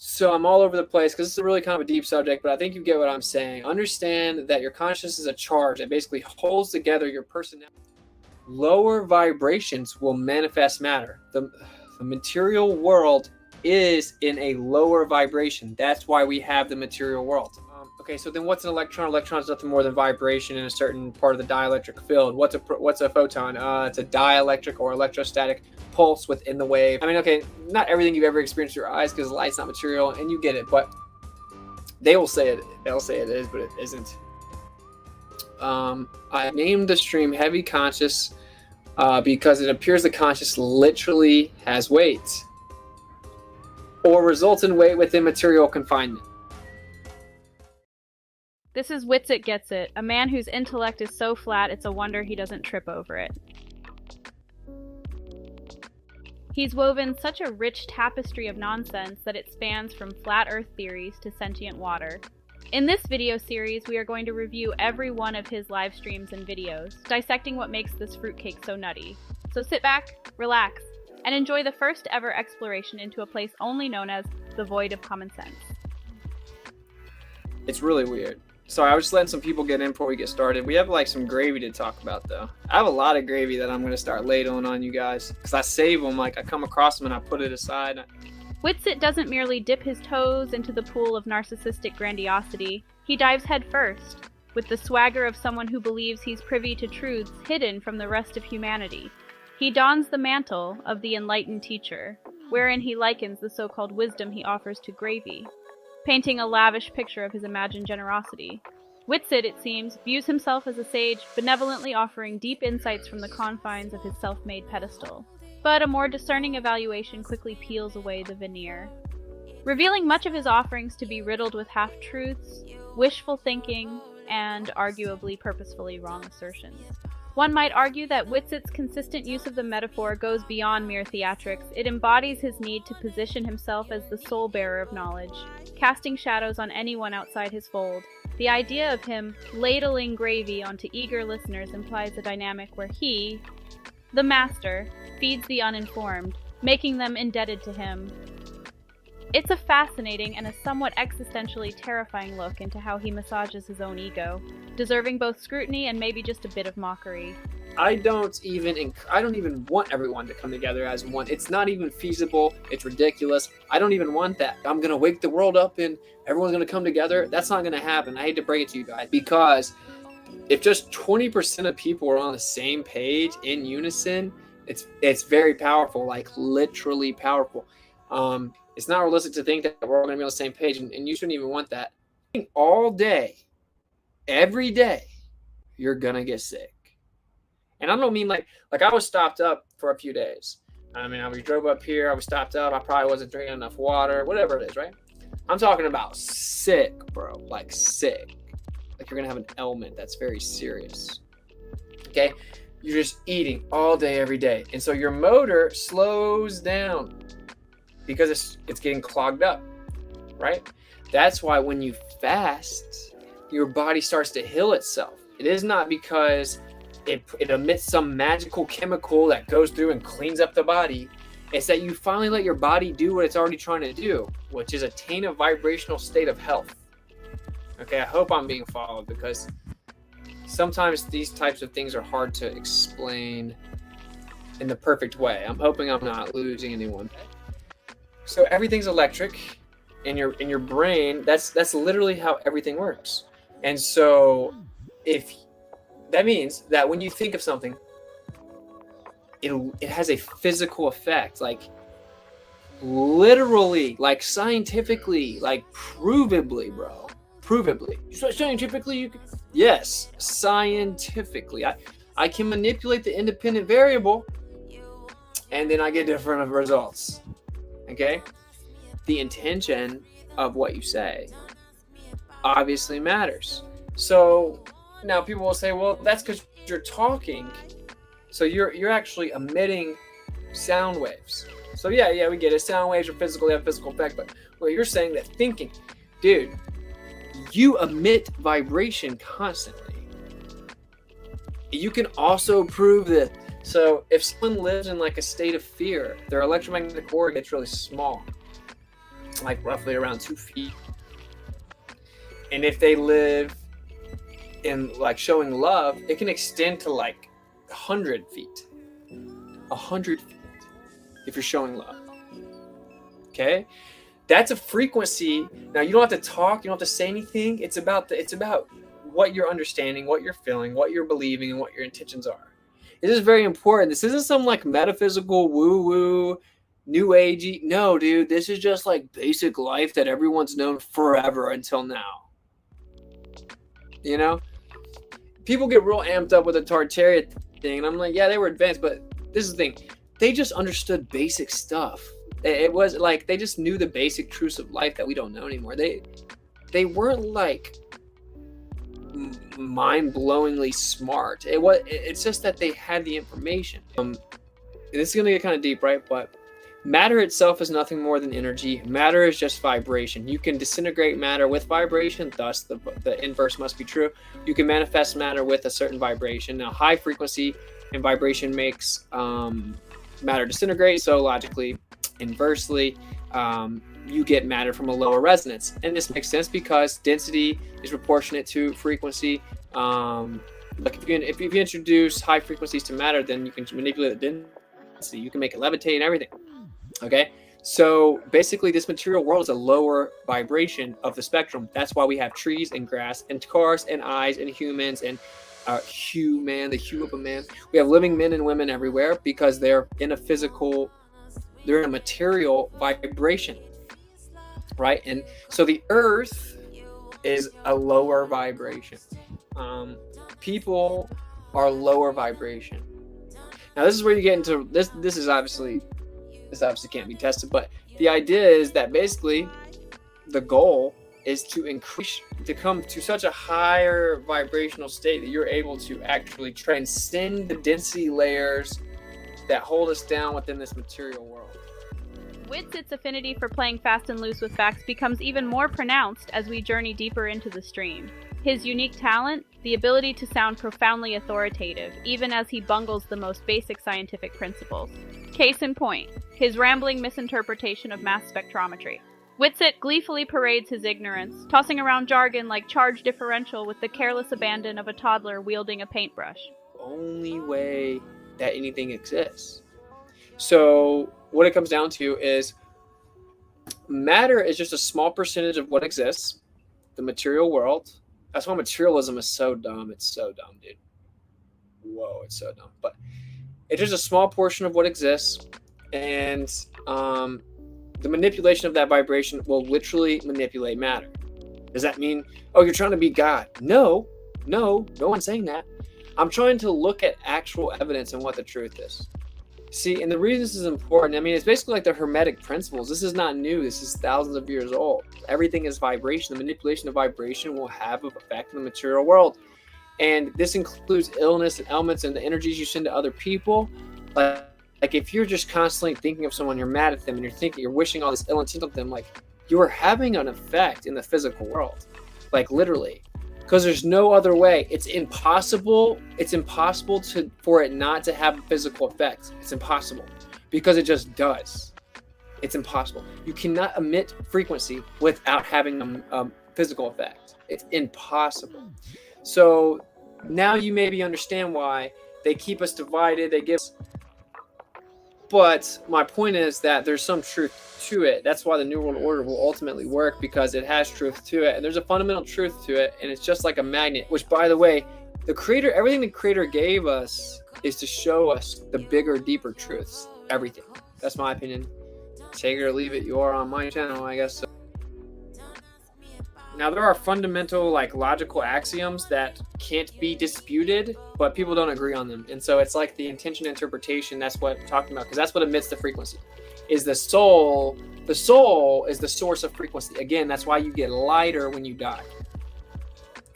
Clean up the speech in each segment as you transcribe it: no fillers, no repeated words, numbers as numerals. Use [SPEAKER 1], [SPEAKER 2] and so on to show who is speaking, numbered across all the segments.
[SPEAKER 1] So I'm all over the place because this is really kind of a deep subject, but I think you get what I'm saying. Understand that your consciousness is a charge that basically holds together your personality. Lower vibrations will manifest matter. The material world is in a lower vibration. That's why we have the material world. Okay, so then what's an electron? Electron is nothing more than vibration in a certain part of the dielectric field. What's a photon? It's a dielectric or electrostatic pulse within the wave. I mean, okay, not everything you've ever experienced with your eyes because light's not material, and you get it, but they'll say it is, but it isn't. I named the stream Heavy Conscious because it appears the conscious literally has weight or results in weight within material confinement.
[SPEAKER 2] This is WitSit Gets It, a man whose intellect is so flat it's a wonder he doesn't trip over it. He's woven such a rich tapestry of nonsense that it spans from flat earth theories to sentient water. In this video series, we are going to review every one of his live streams and videos, dissecting what makes this fruitcake so nutty. So sit back, relax, and enjoy the first ever exploration into a place only known as the void of common sense.
[SPEAKER 1] It's really weird. Sorry, I was just letting some people get in before we get started. We have like some gravy to talk about though. I have a lot of gravy that I'm going to start ladling on you guys because I save them. Like I come across them and I put it aside.
[SPEAKER 2] WitSit doesn't merely dip his toes into the pool of narcissistic grandiosity. He dives headfirst, with the swagger of someone who believes he's privy to truths hidden from the rest of humanity. He dons the mantle of the enlightened teacher, wherein he likens the so-called wisdom he offers to gravy, painting a lavish picture of his imagined generosity. WitSit, it seems, views himself as a sage, benevolently offering deep insights from the confines of his self-made pedestal. But a more discerning evaluation quickly peels away the veneer, revealing much of his offerings to be riddled with half-truths, wishful thinking, and arguably purposefully wrong assertions. One might argue that WitSit's consistent use of the metaphor goes beyond mere theatrics. It embodies his need to position himself as the sole bearer of knowledge, casting shadows on anyone outside his fold. The idea of him ladling gravy onto eager listeners implies a dynamic where he, the master, feeds the uninformed, making them indebted to him. It's a fascinating and a somewhat existentially terrifying look into how he massages his own ego, deserving both scrutiny and maybe just a bit of mockery.
[SPEAKER 1] I don't even want everyone to come together as one. It's not even feasible. It's ridiculous. I don't even want that. I'm going to wake the world up and everyone's going to come together. That's not going to happen. I hate to break it to you guys, because if just 20% of people are on the same page in unison, it's very powerful, like literally powerful. It's not realistic to think that we're all going to be on the same page, and you shouldn't even want that. All day, every day, you're going to get sick. And I don't mean like I was stopped up for a few days. I mean, we drove up here, I was stopped up, I probably wasn't drinking enough water, whatever it is, right? I'm talking about sick, bro, like sick. Like you're going to have an ailment that's very serious. Okay? You're just eating all day, every day. And so your motor slows down because it's getting clogged up, right? That's why when you fast, your body starts to heal itself. It is not because it emits some magical chemical that goes through and cleans up the body. It's that you finally let your body do what it's already trying to do, which is attain a vibrational state of health. Okay, I hope I'm being followed, because sometimes these types of things are hard to explain in the perfect way. I'm hoping I'm not losing anyone. So everything's electric in your brain. That's literally how everything works. And so if that means that when you think of something, it has a physical effect, like literally, like scientifically, like provably, bro. Provably. Scientifically, you can, yes, scientifically. I can manipulate the independent variable and then I get different results. Okay? The intention of what you say obviously matters. So now people will say, well, that's because you're talking. So you're actually emitting sound waves. So yeah, we get it. Sound waves are physical, they have physical effect, but well, you're saying that thinking, dude, you emit vibration constantly. You can also prove that. So if someone lives in like a state of fear, their electromagnetic aura gets really small. like roughly around 2 feet. And if they live in like showing love, it can extend to like 100 feet. 100 feet if you're showing love. Okay? That's a frequency. Now you don't have to talk, you don't have to say anything. It's about what you're understanding, what you're feeling, what you're believing, and what your intentions are. This is very important. This isn't some like metaphysical woo-woo, new agey. No, dude, this is just like basic life that everyone's known forever until now. You know? People get real amped up with the Tartaria thing, and I'm like, yeah, they were advanced, but this is the thing. They just understood basic stuff. It was like they just knew the basic truths of life that we don't know anymore. They weren't like mind-blowingly smart. It's just that they had the information. This is gonna get kind of deep, right? But matter itself is nothing more than energy. Matter is just vibration. You can disintegrate matter with vibration, thus the inverse must be true. You can manifest matter with a certain vibration. Now, high frequency and vibration makes matter disintegrate, so logically, inversely, you get matter from a lower resonance. And this makes sense because density is proportionate to frequency. Like if you introduce high frequencies to matter, then you can manipulate the density. You can make it levitate and everything. Okay, so basically this material world is a lower vibration of the spectrum. That's why we have trees and grass and cars and eyes and humans and the hue of a man. We have living men and women everywhere because they're in a material vibration, right? And so the earth is a lower vibration. People are lower vibration. Now this is where you get into this. This obviously can't be tested, but the idea is that basically the goal is to come to such a higher vibrational state that you're able to actually transcend the density layers that hold us down within this material world.
[SPEAKER 2] WitSit's affinity for playing fast and loose with facts becomes even more pronounced as we journey deeper into the stream. His unique talent, the ability to sound profoundly authoritative, even as he bungles the most basic scientific principles. Case in point, his rambling misinterpretation of mass spectrometry. WitSit gleefully parades his ignorance, tossing around jargon like charge differential with the careless abandon of a toddler wielding a paintbrush.
[SPEAKER 1] Only way that anything exists. So what it comes down to is matter is just a small percentage of what exists, the material world. That's why materialism is so dumb. It's so dumb, dude. Whoa, it's so dumb. But it's just a small portion of what exists, and the manipulation of that vibration will literally manipulate matter. Does that mean, oh, you're trying to be God? No one's saying that. I'm trying to look at actual evidence and what the truth is. See, and the reason this is important, I mean, it's basically like the Hermetic principles. This is not new. This is thousands of years old. Everything is vibration. The manipulation of vibration will have an effect in the material world. And this includes illness and ailments and the energies you send to other people. Like if you're just constantly thinking of someone, you're mad at them, and you're wishing all this ill intent on them, like you are having an effect in the physical world. Like literally. Because there's no other way. It's impossible. It's impossible for it not to have a physical effect. It's impossible. Because it just does. It's impossible. You cannot emit frequency without having a physical effect. It's impossible. So now you maybe understand why they keep us divided. They give us... But my point is that there's some truth to it. That's why the New World Order will ultimately work, because it has truth to it. And there's a fundamental truth to it. And it's just like a magnet, which, by the way, the Creator, everything the Creator gave us is to show us the bigger, deeper truths. Everything. That's my opinion. Take it or leave it. You are on my channel, I guess. Now, there are fundamental, like, logical axioms that can't be disputed, but people don't agree on them. And so it's like the intention interpretation. That's what I'm talking about, because that's what emits the frequency. Is the soul is the source of frequency. Again, that's why you get lighter when you die.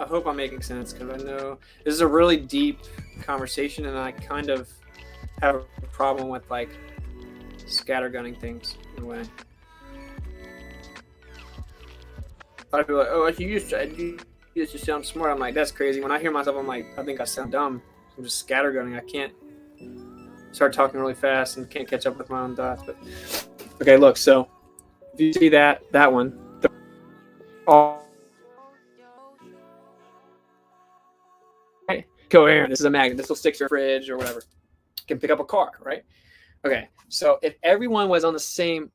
[SPEAKER 1] I hope I'm making sense, because I know this is a really deep conversation, and I kind of have a problem with, like, scattergunning things in a way. A lot of people are like, oh, you used to sound smart. I'm like, that's crazy. When I hear myself, I'm like, I think I sound dumb. I'm just scattergunning. I can't start talking really fast and can't catch up with my own thoughts. But okay, look. So if you see that one, all coherent. This is a magnet. This will stick to your fridge or whatever. You can pick up a car, right? Okay, so if everyone was on the same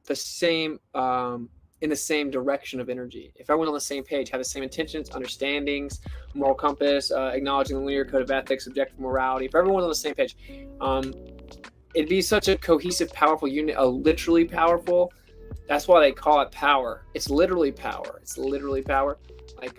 [SPEAKER 1] in the same direction of energy, if everyone on the same page had the same intentions, understandings, moral compass, acknowledging the linear code of ethics, objective morality, if everyone was on the same page, it'd be such a cohesive, powerful unit, literally powerful. That's why they call it power. It's literally power. It's literally power. Like,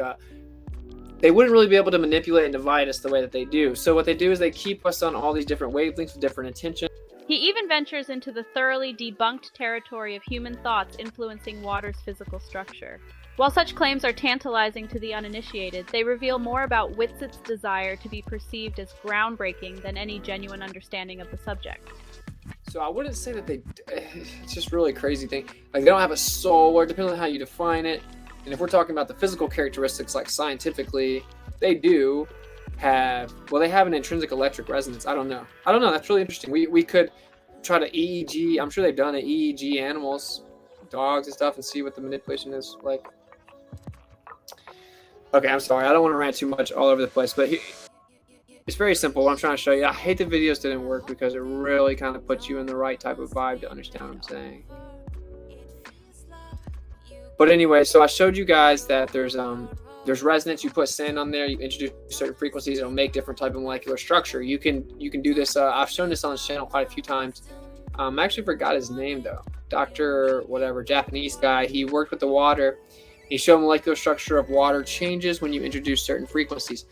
[SPEAKER 1] they wouldn't really be able to manipulate and divide us the way that they do. So what they do is they keep us on all these different wavelengths with different intentions.
[SPEAKER 2] He even ventures into the thoroughly debunked territory of human thoughts influencing water's physical structure. While such claims are tantalizing to the uninitiated, they reveal more about WitSit's desire to be perceived as groundbreaking than any genuine understanding of the subject.
[SPEAKER 1] So I wouldn't say that it's just really a crazy thing. Like, they don't have a soul, or depending on how you define it. And if we're talking about the physical characteristics, like scientifically, they do have, well, they have an intrinsic electric resonance. I don't know. That's really interesting. We could try to EEG. I'm sure they've done it. EEG animals, dogs and stuff, and see what the manipulation is like. Okay, I'm sorry. I don't want to rant too much all over the place, but it's very simple. What I'm trying to show you. I hate the videos didn't work because it really kind of puts you in the right type of vibe to understand what I'm saying. But anyway, so I showed you guys that there's resonance. You put sand on there, you introduce certain frequencies, it'll make different type of molecular structure. You can do this. I've shown this on this channel quite a few times. I actually forgot his name though. Dr. whatever, Japanese guy. He worked with the water. He showed molecular structure of water changes when you introduce certain frequencies.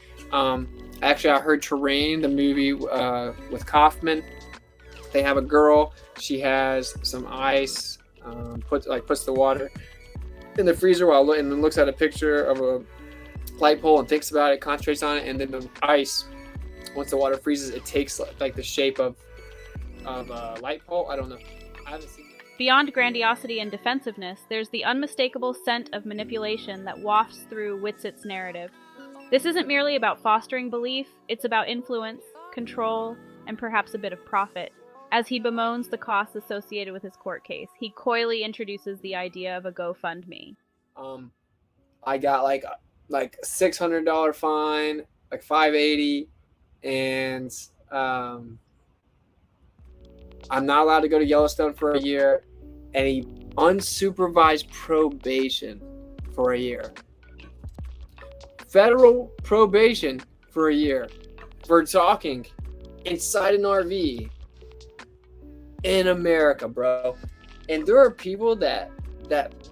[SPEAKER 1] Actually, I heard Terrain, the movie with Kaufman. They have a girl. She has some ice. Puts the water in the freezer and then looks at a picture of a light pole and thinks about it, concentrates on it, and then the ice, once the water freezes, it takes like the shape of a light pole. I don't know. I haven't seen it.
[SPEAKER 2] Beyond grandiosity and defensiveness, there's the unmistakable scent of manipulation that wafts through WitSit's narrative. This isn't merely about fostering belief, it's about influence, control, and perhaps a bit of profit. As he bemoans the costs associated with his court case, he coyly introduces the idea of a GoFundMe.
[SPEAKER 1] I got like $600 fine, like $580, and I'm not allowed to go to Yellowstone for a year, and he unsupervised probation for a year. Federal probation for a year for talking inside an RV in America, bro. And there are people that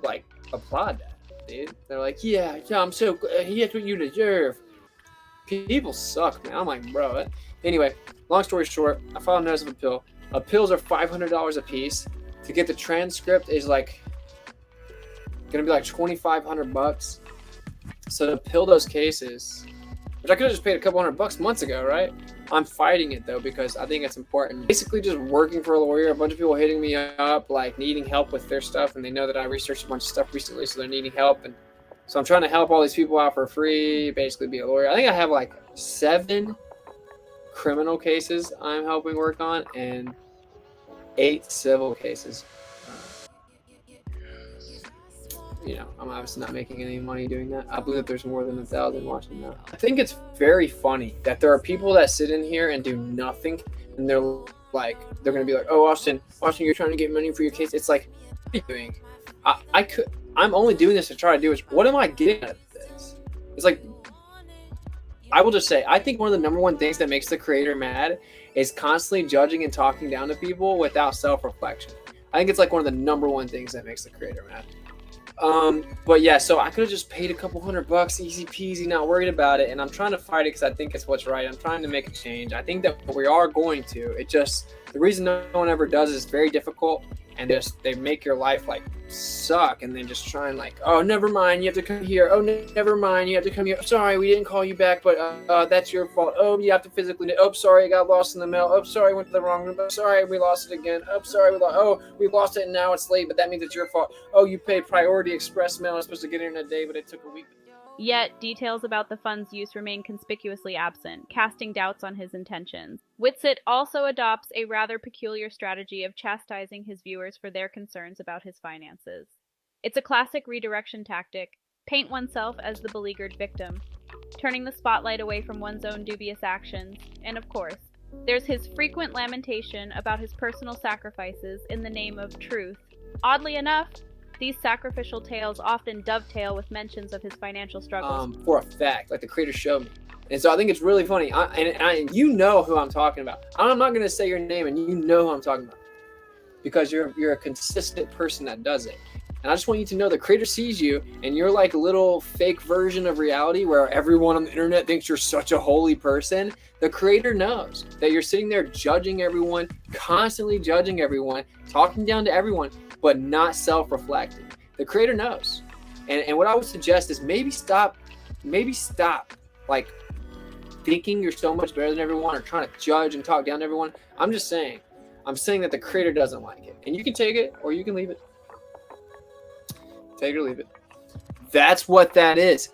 [SPEAKER 1] like applaud that, dude. They're like, yeah, I'm so glad. That's what you deserve. People suck, man. I'm like, bro. Anyway, long story short, I filed a notice of appeal. Appeals are $500 a piece. To get the transcript is like gonna be like $2,500. So to appeal those cases, which I could have just paid a couple $100 months ago, right? I'm fighting it though because I think it's important. Basically, just working for a lawyer. A bunch of people hitting me up, like needing help with their stuff, and they know that I researched a bunch of stuff recently, so they're needing help, and so I'm trying to help all these people out for free. Basically, be a lawyer. I think I have like 7 criminal cases I'm helping work on, and 8 civil cases. I'm obviously not making any money doing that. I believe that there's more than 1,000 watching that. I think it's very funny that there are people that sit in here and do nothing, and they're gonna be like, "Oh, Austin, you're trying to get money for your case." It's like, what are you doing? I'm only doing this to try to do is what am I getting out of this? It's like, I will just say, I think one of the number one things that makes the creator mad is constantly judging and talking down to people without self-reflection. I think it's like one of the number one things that makes the creator mad. But yeah, so I could have just paid a couple $100, easy peasy, not worried about it. And I'm trying to fight it because I think it's what's right. I'm trying to make a change. I think that we are going to. It just, the reason no one ever does is very difficult, and they make your life like suck, and then just try and like, oh, never mind, you have to come here. Oh, never mind, you have to come here. Sorry, we didn't call you back, but that's your fault. Oh, you have to physically. Oh, sorry, it got lost in the mail. Oh, sorry, went to the wrong room. Oh, sorry, we lost it again. Oh, sorry, we lost it, and now it's late, but that means it's your fault. Oh, you paid priority express mail. I was supposed to get it in a day, but it took a week.
[SPEAKER 2] Yet, details about the fund's use remain conspicuously absent, casting doubts on his intentions. WitSit also adopts a rather peculiar strategy of chastising his viewers for their concerns about his finances. It's a classic redirection tactic. Paint oneself as the beleaguered victim, turning the spotlight away from one's own dubious actions. And of course, there's his frequent lamentation about his personal sacrifices in the name of truth. Oddly enough, these sacrificial tales often dovetail with mentions of his financial struggles.
[SPEAKER 1] For a fact, like the creator showed me. And so I think it's really funny. And you know who I'm talking about. I'm not going to say your name, and you know who I'm talking about, because you're a consistent person that does it. And I just want you to know the creator sees you, and you're like a little fake version of reality where everyone on the internet thinks you're such a holy person. The creator knows that you're sitting there judging everyone, constantly judging everyone, talking down to everyone, but not self-reflecting. The creator knows. And what I would suggest is maybe stop like thinking you're so much better than everyone or trying to judge and talk down to everyone. I'm saying that the creator doesn't like it. And you can take it or you can leave it. Take it or leave it. That's what that is.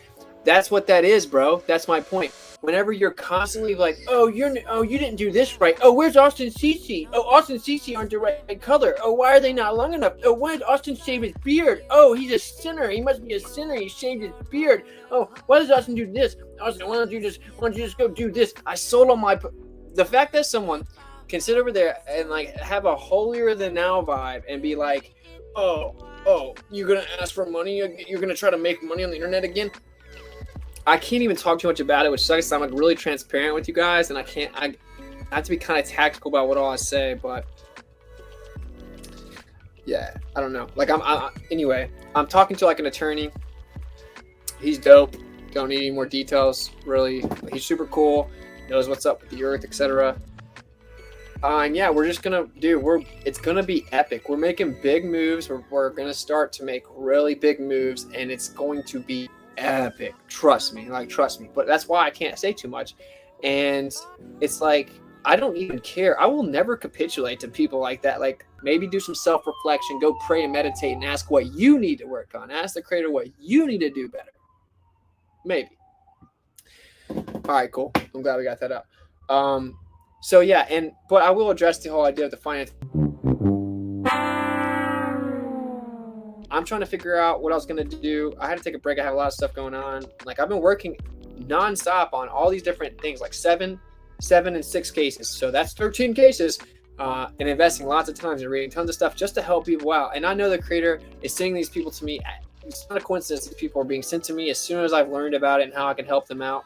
[SPEAKER 1] That's what that is, bro. That's my point. Whenever you're constantly like, you didn't do this right. Oh, where's Austin Cece? Oh, Austin Cece aren't the right color. Oh, why are they not long enough? Oh, why did Austin shave his beard? Oh, he's a sinner. He must be a sinner. He shaved his beard. Oh, why does Austin do this? Austin, why don't you just go do this? I sold all my. The fact that someone can sit over there and like have a holier than now vibe and be like, oh, you're gonna ask for money? You're gonna try to make money on the internet again? I can't even talk too much about it, which sucks. I'm like really transparent with you guys, and I have to be kind of tactical about what all I say, but yeah, I don't know. Like anyway, I'm talking to like an attorney. He's dope. Don't need any more details, really. He's super cool. Knows what's up with the earth, etc. And yeah, we're just gonna it's gonna be epic. We're making big moves. We're gonna start to make really big moves, and it's going to be epic. Trust me. But that's why I can't say too much. And it's like, I don't even care. I will never capitulate to people like that. Like, maybe do some self-reflection, go pray and meditate and ask what you need to work on. Ask the creator what you need to do better. Maybe. All right, cool. I'm glad we got that out. So yeah, but I will address the whole idea of the finance. I'm trying to figure out what I was going to do. I had to take a break. I have a lot of stuff going on. Like, I've been working nonstop on all these different things, like seven and 6 cases. So that's 13 cases, and investing lots of time and reading tons of stuff just to help people out. And I know the creator is sending these people to me. It's not a coincidence. These people are being sent to me as soon as I've learned about it and how I can help them out.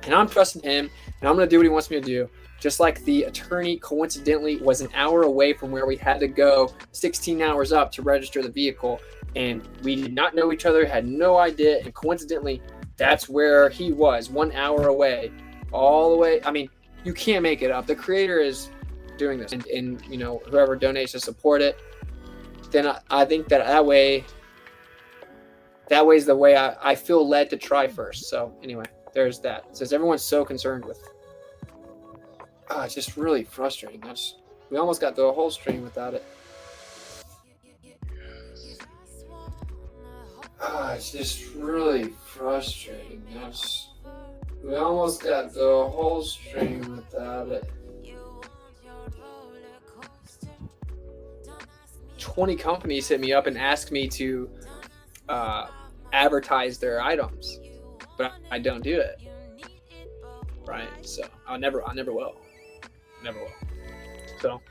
[SPEAKER 1] And I'm trusting him, and I'm going to do what he wants me to do. Just like the attorney coincidentally was an hour away from where we had to go 16 hours up to register the vehicle. And we did not know each other, had no idea. And coincidentally, that's where he was, 1 hour away, all the way. I mean, you can't make it up. The creator is doing this. And you know, whoever donates to support it, then I think that way is the way I feel led to try first. So anyway, there's that. It says everyone's so concerned with. It's just really frustrating. We almost got through a whole stream without it. It's just really frustrating. We almost got through a whole stream without it. 20 companies hit me up and asked me to advertise their items, but I don't do it. Right? So I never will. Never will. So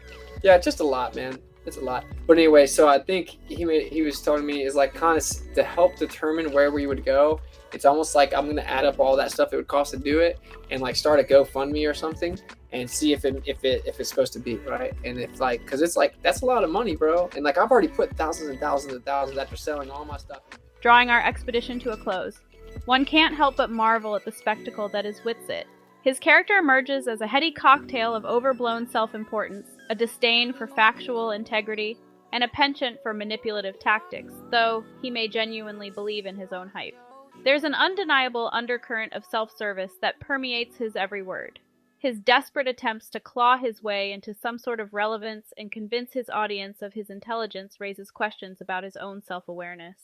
[SPEAKER 1] yeah, it's just a lot, man. It's a lot. But anyway, so I think he was telling me is like kind of to help determine where we would go. It's almost like I'm gonna add up all that stuff it would cost to do it and like start a GoFundMe or something and see if it's supposed to be right. And if like, cause it's like that's a lot of money, bro. And like I've already put thousands and thousands and thousands after selling all my stuff.
[SPEAKER 2] Drawing our expedition to a close, one can't help but marvel at the spectacle that is WitSit. His character emerges as a heady cocktail of overblown self-importance, a disdain for factual integrity, and a penchant for manipulative tactics, though he may genuinely believe in his own hype. There's an undeniable undercurrent of self-service that permeates his every word. His desperate attempts to claw his way into some sort of relevance and convince his audience of his intelligence raises questions about his own self-awareness.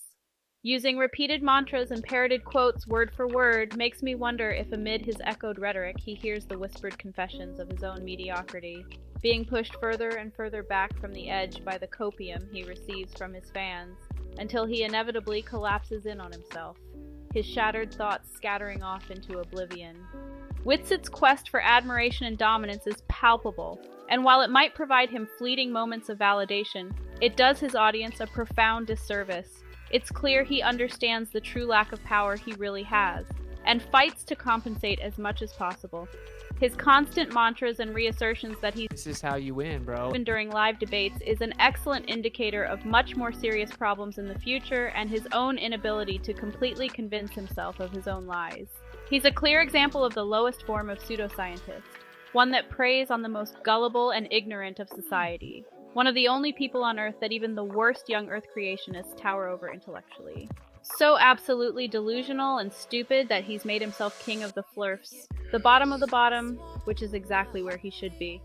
[SPEAKER 2] Using repeated mantras and parroted quotes word for word makes me wonder if amid his echoed rhetoric he hears the whispered confessions of his own mediocrity, being pushed further and further back from the edge by the copium he receives from his fans. until he inevitably collapses in on himself, his shattered thoughts scattering off into oblivion. WitSit's quest for admiration and dominance is palpable, and while it might provide him fleeting moments of validation, it does his audience a profound disservice. It's clear he understands the true lack of power he really has, and fights to compensate as much as possible. His constant mantras and reassertions that he's
[SPEAKER 1] This is how you win, bro.
[SPEAKER 2] during live debates is an excellent indicator of much more serious problems in the future and his own inability to completely convince himself of his own lies. He's a clear example of the lowest form of pseudoscientist, one that preys on the most gullible and ignorant of society, one of the only people on Earth that even the worst young Earth creationists tower over intellectually. So absolutely delusional and stupid that he's made himself king of the flirfs, the bottom of the bottom, which is exactly where he should be.